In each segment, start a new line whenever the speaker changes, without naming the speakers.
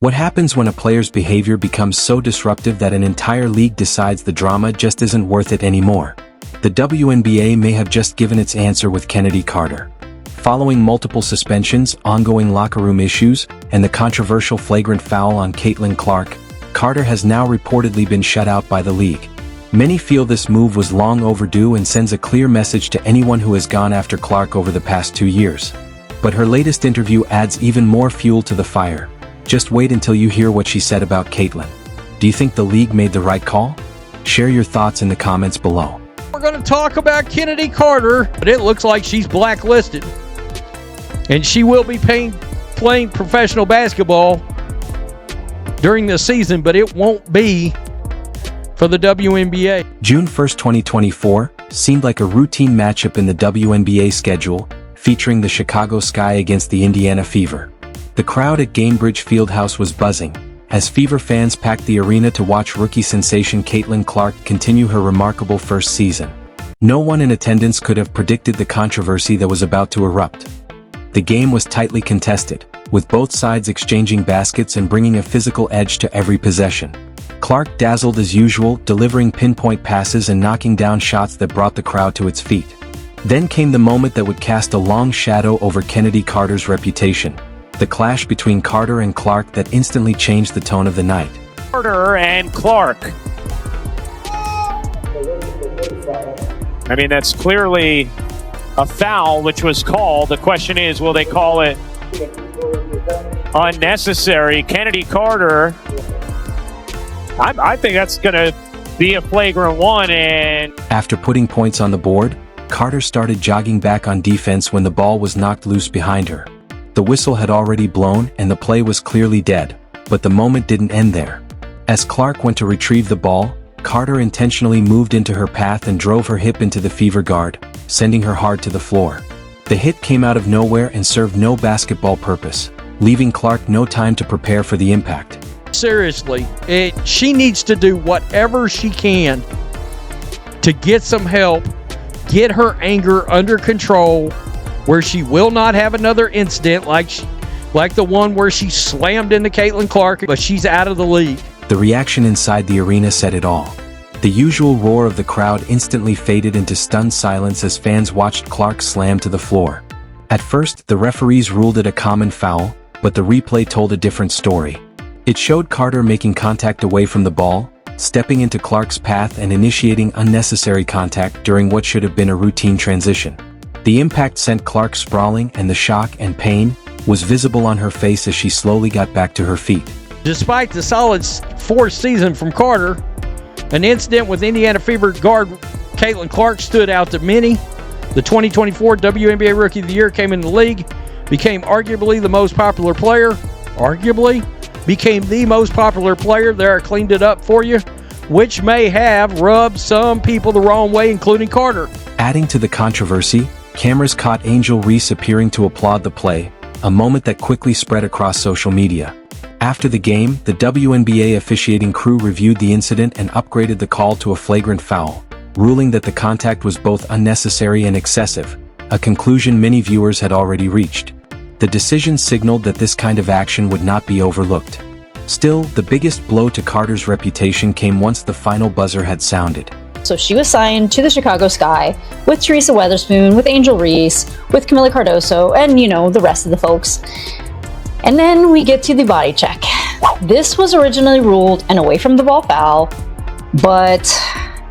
What happens when a player's behavior becomes so disruptive that an entire league decides the drama just isn't worth it anymore? The WNBA may have just given its answer with Chennedy Carter. Following multiple suspensions, ongoing locker room issues, and the controversial flagrant foul on Caitlin Clark, Carter has now reportedly been shut out by the league. Many feel this move was long overdue and sends a clear message to anyone who has gone after Clark over the past 2 years. But her latest interview adds even more fuel to the fire. Just wait until you hear what she said about Caitlin. Do you think the league made the right call? Share your thoughts in the comments below.
We're going to talk about Chennedy Carter, but it looks like she's blacklisted. And she will be playing professional basketball during the season, but it won't be for the WNBA.
June 1, 2024 seemed like a routine matchup in the WNBA schedule, featuring the Chicago Sky against the Indiana Fever. The crowd at Gainbridge Fieldhouse was buzzing, as Fever fans packed the arena to watch rookie sensation Caitlin Clark continue her remarkable first season. No one in attendance could have predicted the controversy that was about to erupt. The game was tightly contested, with both sides exchanging baskets and bringing a physical edge to every possession. Clark dazzled as usual, delivering pinpoint passes and knocking down shots that brought the crowd to its feet. Then came the moment that would cast a long shadow over Chennedy Carter's reputation. The clash between Carter and Clark that instantly changed the tone of the night.
Carter and Clark. I mean, that's clearly a foul which was called. The question is, will they call it unnecessary? Chennedy Carter, I think that's going to be a flagrant one. And
after putting points on the board, Carter started jogging back on defense when the ball was knocked loose behind her. The whistle had already blown and the play was clearly dead, but the moment didn't end there. As Clark went to retrieve the ball, Carter intentionally moved into her path and drove her hip into the Fever guard, sending her hard to the floor. The hit came out of nowhere and served no basketball purpose, leaving Clark no time to prepare for the impact.
Seriously, she needs to do whatever she can to get some help, get her anger under control, where she will not have another incident like the one where she slammed into Caitlin Clark, but she's out of the league.
The reaction inside the arena said it all. The usual roar of the crowd instantly faded into stunned silence as fans watched Clark slam to the floor. At first, the referees ruled it a common foul, but the replay told a different story. It showed Carter making contact away from the ball, stepping into Clark's path and initiating unnecessary contact during what should have been a routine transition. The impact sent Clark sprawling, and the shock and pain was visible on her face as she slowly got back to her feet.
Despite the solid fourth season from Carter, an incident with Indiana Fever guard Caitlin Clark stood out to many. The 2024 WNBA Rookie of the Year came in the league, became arguably the most popular player. There, I cleaned it up for you, which may have rubbed some people the wrong way, including Carter.
Adding to the controversy, cameras caught Angel Reese appearing to applaud the play, a moment that quickly spread across social media. After the game, the WNBA officiating crew reviewed the incident and upgraded the call to a flagrant foul, ruling that the contact was both unnecessary and excessive, a conclusion many viewers had already reached. The decision signaled that this kind of action would not be overlooked. Still, the biggest blow to Carter's reputation came once the final buzzer had sounded.
So she was signed to the Chicago Sky with Teresa Weatherspoon, with Angel Reese, with Camila Cardoso, and the rest of the folks. And then we get to the body check. This was originally ruled an away from the ball foul, but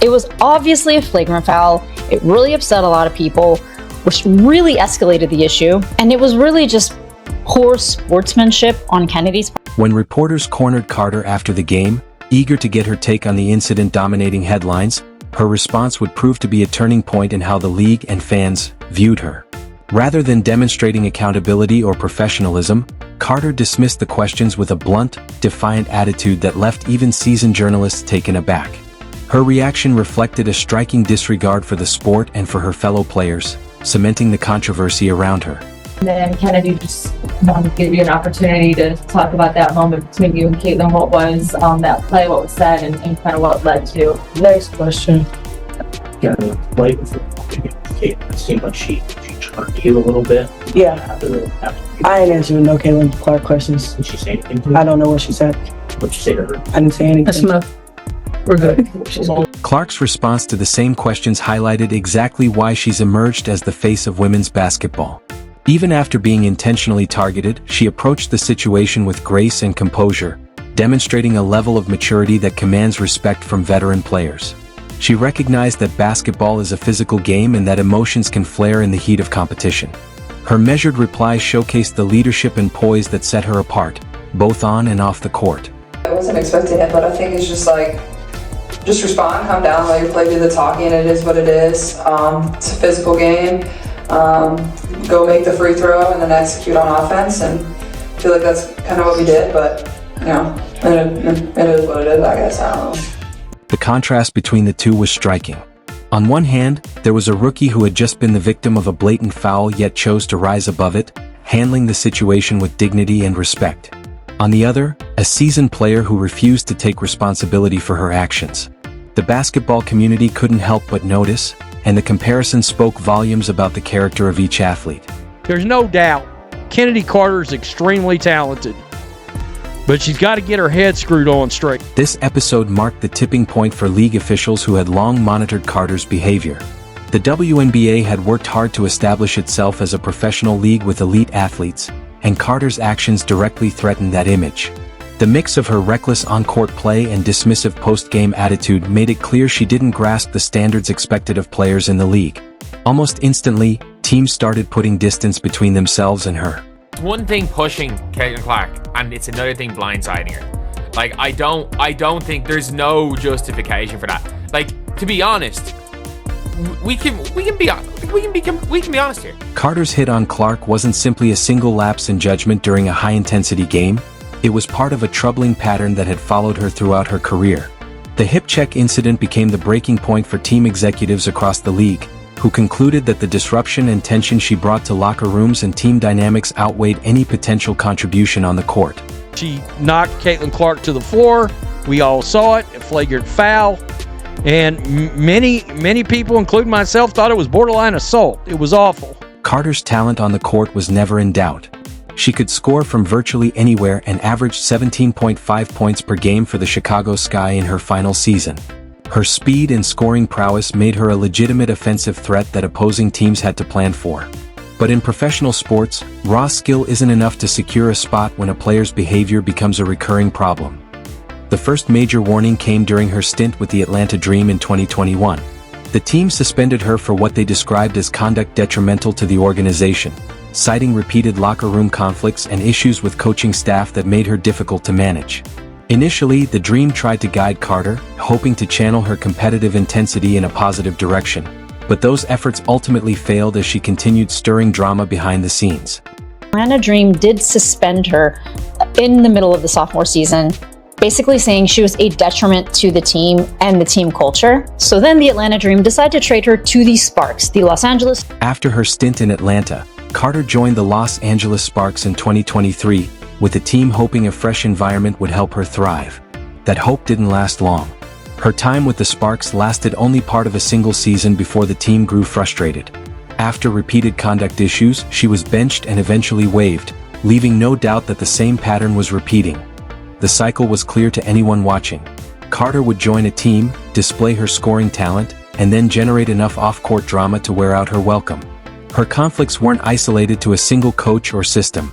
it was obviously a flagrant foul. It really upset a lot of people, which really escalated the issue. And it was really just poor sportsmanship on Kennedy's part.
When reporters cornered Carter after the game, eager to get her take on the incident dominating headlines, her response would prove to be a turning point in how the league and fans viewed her. Rather than demonstrating accountability or professionalism, Carter dismissed the questions with a blunt, defiant attitude that left even seasoned journalists taken aback. Her reaction reflected a striking disregard for the sport and for her fellow players, cementing the controversy around her.
And then Kennedy just wanted to give you an opportunity to talk about that moment between you and Caitlin. What was on that play, what was said, and kind of what led to.
Next question. Yeah, like Caitlin, it seemed like she turned to you a little bit. Yeah. After I ain't answering no Caitlin Clark questions.
Did she say anything to you?
I don't know what she said.
What'd you say to her?
I didn't say anything.
That's enough. We're good.
Clark's response to the same questions highlighted exactly why she's emerged as the face of women's basketball. Even after being intentionally targeted, she approached the situation with grace and composure, demonstrating a level of maturity that commands respect from veteran players. She recognized that basketball is a physical game and that emotions can flare in the heat of competition. Her measured replies showcased the leadership and poise that set her apart, both on and off the court.
I wasn't expecting it, but I think it's just like, just respond, calm down, let your play do the talking. It is what it is. It's a physical game. Go make the free throw and then execute on offense, and I feel like that's kind of what we did, but you know, it is what it is, I guess. I don't know.
The contrast between the two was striking. On one hand, there was a rookie who had just been the victim of a blatant foul yet chose to rise above it, handling the situation with dignity and respect. On the other, a seasoned player who refused to take responsibility for her actions. The basketball community couldn't help but notice, and the comparison spoke volumes about the character of each athlete.
There's no doubt Chennedy Carter is extremely talented, but she's got to get her head screwed on straight.
This episode marked the tipping point for league officials who had long monitored Carter's behavior. The WNBA had worked hard to establish itself as a professional league with elite athletes, and Carter's actions directly threatened that image. The mix of her reckless on-court play and dismissive post-game attitude made it clear she didn't grasp the standards expected of players in the league. Almost instantly, teams started putting distance between themselves and her.
One thing pushing Caitlin Clark, and it's another thing blindsiding her. Like, I don't think there's no justification for that. Like, to be honest, we can be honest here.
Carter's hit on Clark wasn't simply a single lapse in judgment during a high-intensity game. It was part of a troubling pattern that had followed her throughout her career. The hip check incident became the breaking point for team executives across the league, who concluded that the disruption and tension she brought to locker rooms and team dynamics outweighed any potential contribution on the court.
She knocked Caitlin Clark to the floor. We all saw it, a flagrant foul. And many people, including myself, thought it was borderline assault. It was awful.
Carter's talent on the court was never in doubt. She could score from virtually anywhere and averaged 17.5 points per game for the Chicago Sky in her final season. Her speed and scoring prowess made her a legitimate offensive threat that opposing teams had to plan for. But in professional sports, raw skill isn't enough to secure a spot when a player's behavior becomes a recurring problem. The first major warning came during her stint with the Atlanta Dream in 2021. The team suspended her for what they described as conduct detrimental to the organization, citing repeated locker room conflicts and issues with coaching staff that made her difficult to manage. Initially, the Dream tried to guide Carter, hoping to channel her competitive intensity in a positive direction, but those efforts ultimately failed as she continued stirring drama behind the scenes.
Atlanta Dream did suspend her in the middle of the sophomore season, basically saying she was a detriment to the team and the team culture. So then the Atlanta Dream decided to trade her to the Sparks, the Los Angeles.
After her stint in Atlanta, Carter joined the Los Angeles Sparks in 2023, with the team hoping a fresh environment would help her thrive. That hope didn't last long. Her time with the Sparks lasted only part of a single season before the team grew frustrated. After repeated conduct issues, she was benched and eventually waived, leaving no doubt that the same pattern was repeating. The cycle was clear to anyone watching. Carter would join a team, display her scoring talent, and then generate enough off-court drama to wear out her welcome. Her conflicts weren't isolated to a single coach or system.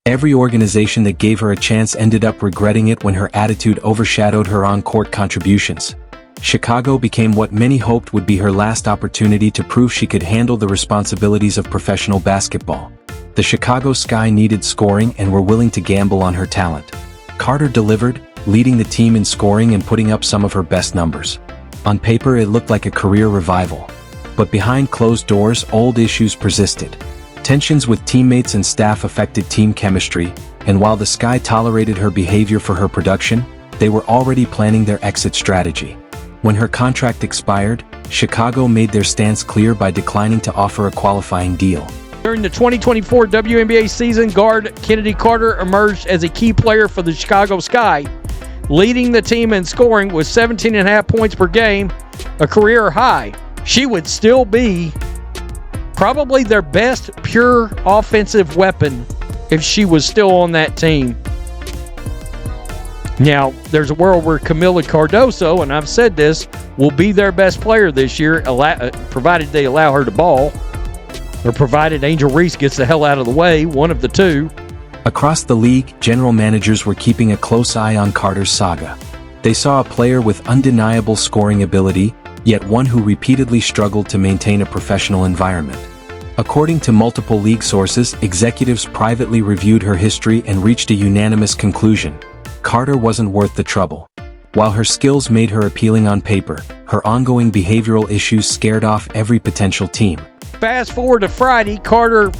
Every organization that gave her a chance ended up regretting it when her attitude overshadowed her on-court contributions. Chicago became what many hoped would be her last opportunity to prove she could handle the responsibilities of professional basketball. The Chicago Sky needed scoring and were willing to gamble on her talent. Carter delivered, leading the team in scoring and putting up some of her best numbers. On paper, it looked like a career revival. But behind closed doors, old issues persisted. Tensions with teammates and staff affected team chemistry, and while the Sky tolerated her behavior for her production, they were already planning their exit strategy. When her contract expired, Chicago made their stance clear by declining to offer a qualifying deal.
During the 2024 WNBA season, guard Chennedy Carter emerged as a key player for the Chicago Sky, leading the team in scoring with 17.5 points per game, a career high. She would still be probably their best pure offensive weapon if she was still on that team. Now, there's a world where Camila Cardoso, and I've said this, will be their best player this year, provided they allow her to ball, or provided Angel Reese gets the hell out of the way, one of the two.
Across the league, general managers were keeping a close eye on Carter's saga. They saw a player with undeniable scoring ability, yet one who repeatedly struggled to maintain a professional environment. According to multiple league sources, executives privately reviewed her history and reached a unanimous conclusion: Carter wasn't worth the trouble. While her skills made her appealing on paper, her ongoing behavioral issues scared off every potential team.
Fast forward to Friday, Carter,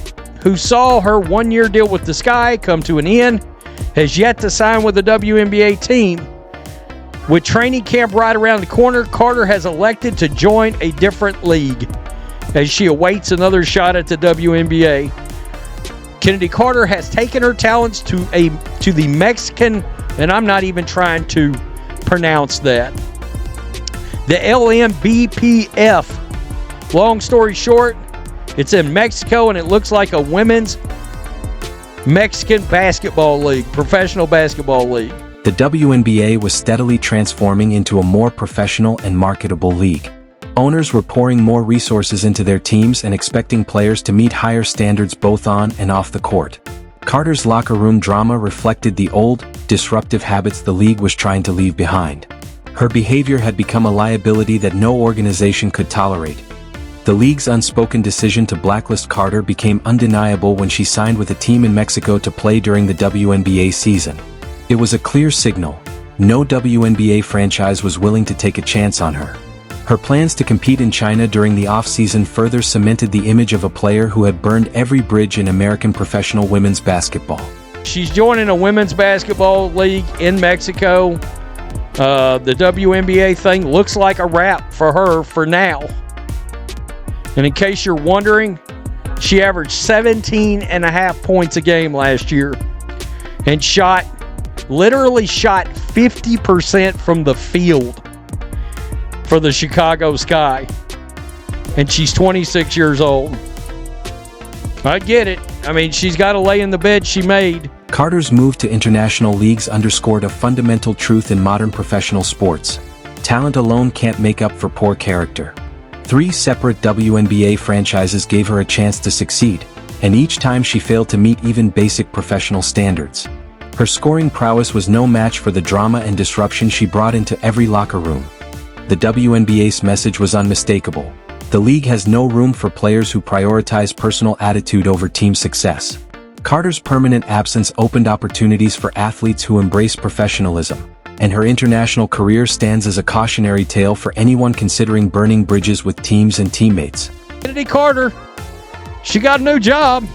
who saw her one-year deal with the Sky come to an end, has yet to sign with a WNBA team. With training camp right around the corner, Carter has elected to join a different league as she awaits another shot at the WNBA. Chennedy Carter has taken her talents to the Mexican, and I'm not even trying to pronounce that, the LMBPF. Long story short, it's in Mexico, and it looks like a women's Mexican basketball league, professional basketball league.
The WNBA was steadily transforming into a more professional and marketable league. Owners were pouring more resources into their teams and expecting players to meet higher standards both on and off the court. Carter's locker room drama reflected the old, disruptive habits the league was trying to leave behind. Her behavior had become a liability that no organization could tolerate. The league's unspoken decision to blacklist Carter became undeniable when she signed with a team in Mexico to play during the WNBA season. It was a clear signal. No WNBA franchise was willing to take a chance on her. Her plans to compete in China during the off-season further cemented the image of a player who had burned every bridge in American professional women's basketball.
She's joining a women's basketball league in Mexico. The WNBA thing looks like a wrap for her for now. And in case you're wondering, she averaged 17.5 points a game last year and literally shot 50% from the field for the Chicago Sky. And she's 26 years old. I get it. I mean, she's got to lay in the bed she made.
Carter's move to international leagues underscored a fundamental truth in modern professional sports. Talent alone can't make up for poor character. 3 separate WNBA franchises gave her a chance to succeed, and each time she failed to meet even basic professional standards. Her scoring prowess was no match for the drama and disruption she brought into every locker room. The WNBA's message was unmistakable. The league has no room for players who prioritize personal attitude over team success. Carter's permanent absence opened opportunities for athletes who embrace professionalism, and her international career stands as a cautionary tale for anyone considering burning bridges with teams and teammates.
Chennedy Carter, she got a new job.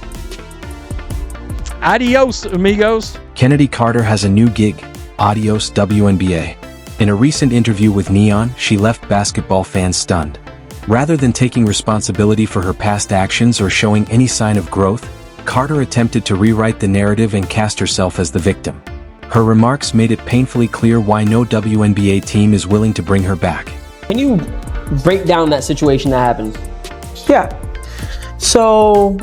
Adios, amigos.
Chennedy Carter has a new gig. Adios, WNBA. In a recent interview with Neon, she left basketball fans stunned. Rather than taking responsibility for her past actions or showing any sign of growth, Carter attempted to rewrite the narrative and cast herself as the victim. Her remarks made it painfully clear why no WNBA team is willing to bring her back.
Can you break down that situation that happened?
Yeah. So,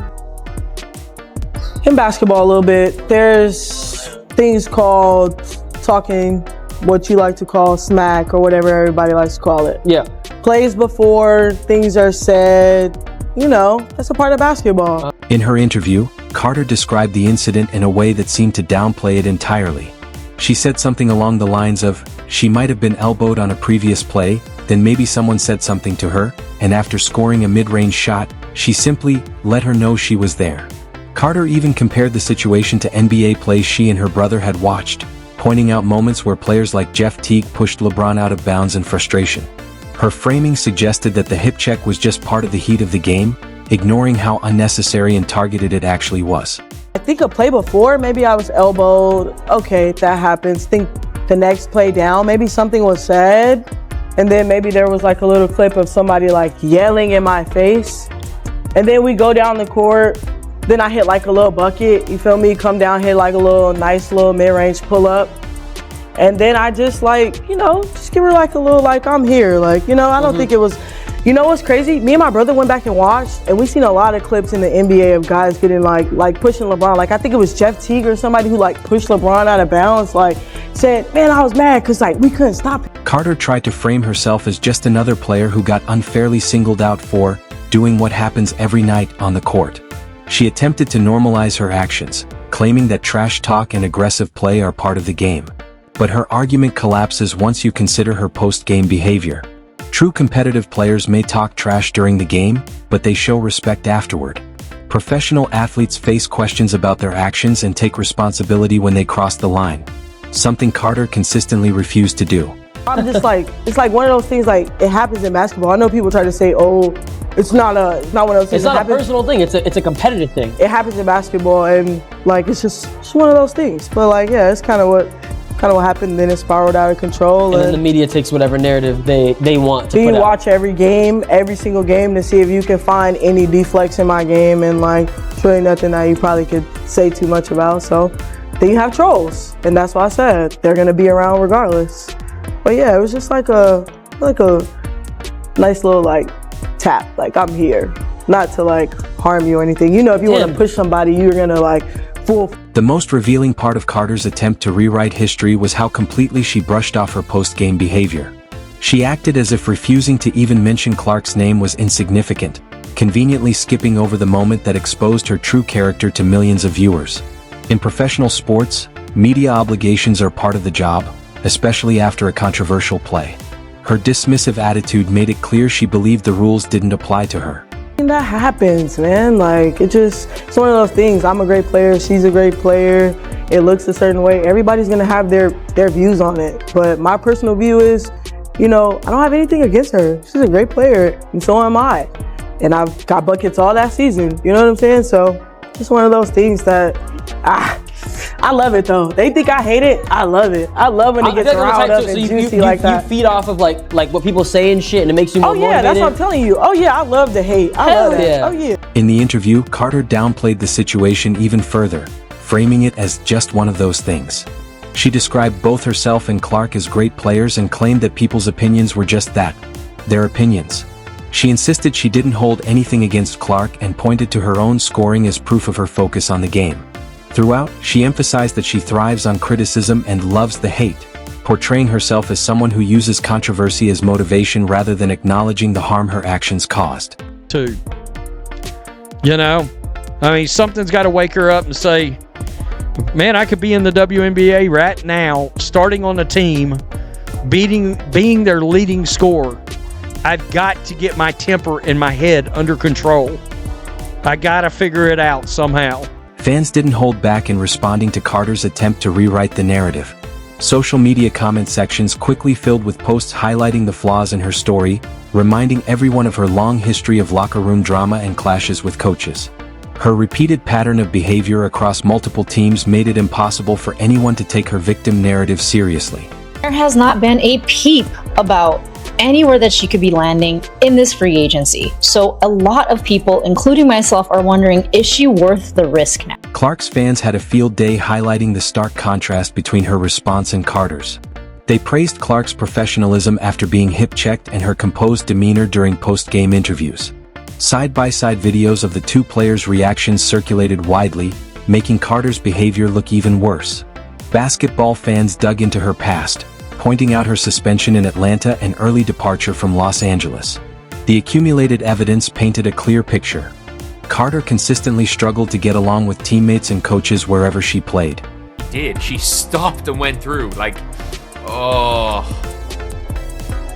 in basketball a little bit, there's things called talking, what you like to call smack or whatever everybody likes to call it.
Yeah.
Plays before things are said, that's a part of basketball.
In her interview, Carter described the incident in a way that seemed to downplay it entirely. She said something along the lines of, she might have been elbowed on a previous play, then maybe someone said something to her, and after scoring a mid-range shot, she simply let her know she was there. Carter even compared the situation to NBA plays she and her brother had watched, pointing out moments where players like Jeff Teague pushed LeBron out of bounds in frustration. Her framing suggested that the hip check was just part of the heat of the game, ignoring how unnecessary and targeted it actually was.
I think a play before, maybe I was elbowed. Okay, that happens. Think the next play down, maybe something was said, and then maybe there was like a little clip of somebody like yelling in my face. And then we go down the court, then I hit like a little bucket, you feel me? Come down, hit like a little nice little mid-range pull-up. And then I just just give her like a little I'm here. I don't think it was You know what's crazy? Me and my brother went back and watched, and we seen a lot of clips in the NBA of guys getting like pushing LeBron. Like I think it was Jeff Teague or somebody who like pushed LeBron out of bounds. Like said, man, I was mad because like we couldn't stop him.
Carter tried to frame herself as just another player who got unfairly singled out for doing what happens every night on the court. She attempted to normalize her actions, claiming that trash talk and aggressive play are part of the game. But her argument collapses once you consider her post-game behavior. True competitive players may talk trash during the game, but they show respect afterward. Professional athletes face questions about their actions and take responsibility when they cross the line, something Carter consistently refused to do.
I'm just like, it's like one of those things like it happens in basketball. I know people try to say, oh, it's not one of those things.
It's not a personal thing, it's a competitive thing.
It happens in basketball and like it's just one of those things. But like yeah, it's kind of what happened, then it spiraled out of control.
And then the media takes whatever narrative they want to put out.
You watch every single game to see if you can find any deflects in my game, and like it's really nothing that you probably could say too much about. So then you have trolls, and that's why I said they're gonna be around regardless. But yeah, it was just like a nice little like tap, like I'm here, not to like harm you or anything. You know, if you want to push somebody, you're gonna like fool.
The most revealing part of Carter's attempt to rewrite history was how completely she brushed off her post-game behavior. She acted as if refusing to even mention Clark's name was insignificant, conveniently skipping over the moment that exposed her true character to millions of viewers. In professional sports, media obligations are part of the job, especially after a controversial play. Her dismissive attitude made it clear she believed the rules didn't apply to her.
That happens, man. Like it's one of those things. I'm a great player, she's a great player. It looks a certain way. Everybody's gonna have their views on it. But my personal view is, you know, I don't have anything against her. She's a great player, and so am I. And I've got buckets all that season. You know what I'm saying? So it's one of those things that I love it though. They think I hate it. I love it. I love when it gets riled up and juicy like that.
You feed off of like what people say and shit, and it makes you more motivated.
Oh yeah, that's what I'm telling you. Oh yeah, I love the hate. I love that.
Yeah.
Oh yeah.
In the interview, Carter downplayed the situation even further, framing it as just one of those things. She described both herself and Clark as great players and claimed that people's opinions were just that, their opinions. She insisted she didn't hold anything against Clark and pointed to her own scoring as proof of her focus on the game. Throughout, she emphasized that she thrives on criticism and loves the hate, portraying herself as someone who uses controversy as motivation rather than acknowledging the harm her actions caused.
Too. You know, I mean, something's got to wake her up and say, man, I could be in the WNBA right now, starting on a team, being their leading scorer. I've got to get my temper and my head under control. I got to figure it out somehow.
Fans didn't hold back in responding to Carter's attempt to rewrite the narrative. Social media comment sections quickly filled with posts highlighting the flaws in her story, reminding everyone of her long history of locker room drama and clashes with coaches. Her repeated pattern of behavior across multiple teams made it impossible for anyone to take her victim narrative seriously.
There has not been a peep about anywhere that she could be landing in this free agency. So a lot of people, including myself, are wondering, is she worth the risk now?
Clark's fans had a field day highlighting the stark contrast between her response and Carter's. They praised Clark's professionalism after being hip-checked and her composed demeanor during post-game interviews. Side-by-side videos of the two players' reactions circulated widely, making Carter's behavior look even worse. Basketball fans dug into her past, pointing out her suspension in Atlanta and early departure from Los Angeles. The accumulated evidence painted a clear picture. Carter consistently struggled to get along with teammates and coaches wherever she played.
She stopped and went through, like, oh.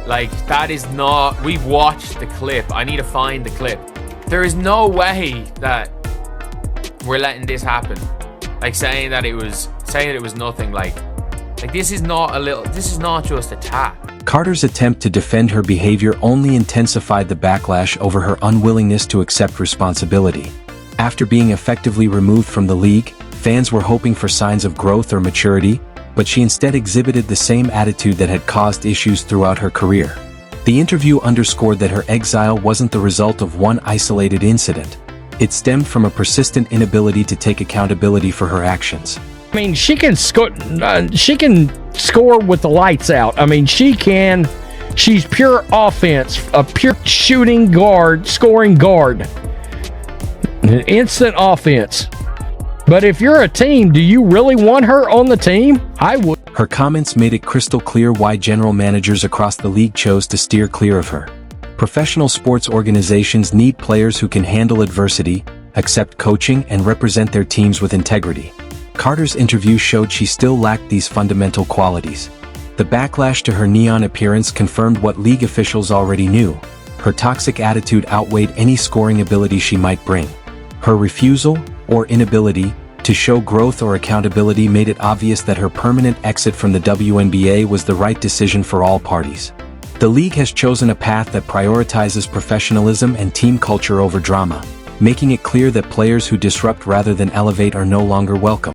Like, that is not... We've watched the clip. I need to find the clip. There is no way that we're letting this happen. Like, saying that it was nothing, like this is not just a tap.
Carter's attempt to defend her behavior only intensified the backlash over her unwillingness to accept responsibility. After being effectively removed from the league, fans were hoping for signs of growth or maturity, but she instead exhibited the same attitude that had caused issues throughout her career. The interview underscored that her exile wasn't the result of one isolated incident. It stemmed from a persistent inability to take accountability for her actions.
I mean, she can score with the lights out. I mean, she can She's pure offense, a pure shooting guard, scoring guard. An instant offense. But if you're a team, do you really want her on the team? I would.
Her comments made it crystal clear why general managers across the league chose to steer clear of her. Professional sports organizations need players who can handle adversity, accept coaching, and represent their teams with integrity. Carter's interview showed she still lacked these fundamental qualities. The backlash to her neon appearance confirmed what league officials already knew. Her toxic attitude outweighed any scoring ability she might bring. Her refusal, or inability, to show growth or accountability made it obvious that her permanent exit from the WNBA was the right decision for all parties. The league has chosen a path that prioritizes professionalism and team culture over drama, making it clear that players who disrupt rather than elevate are no longer welcome.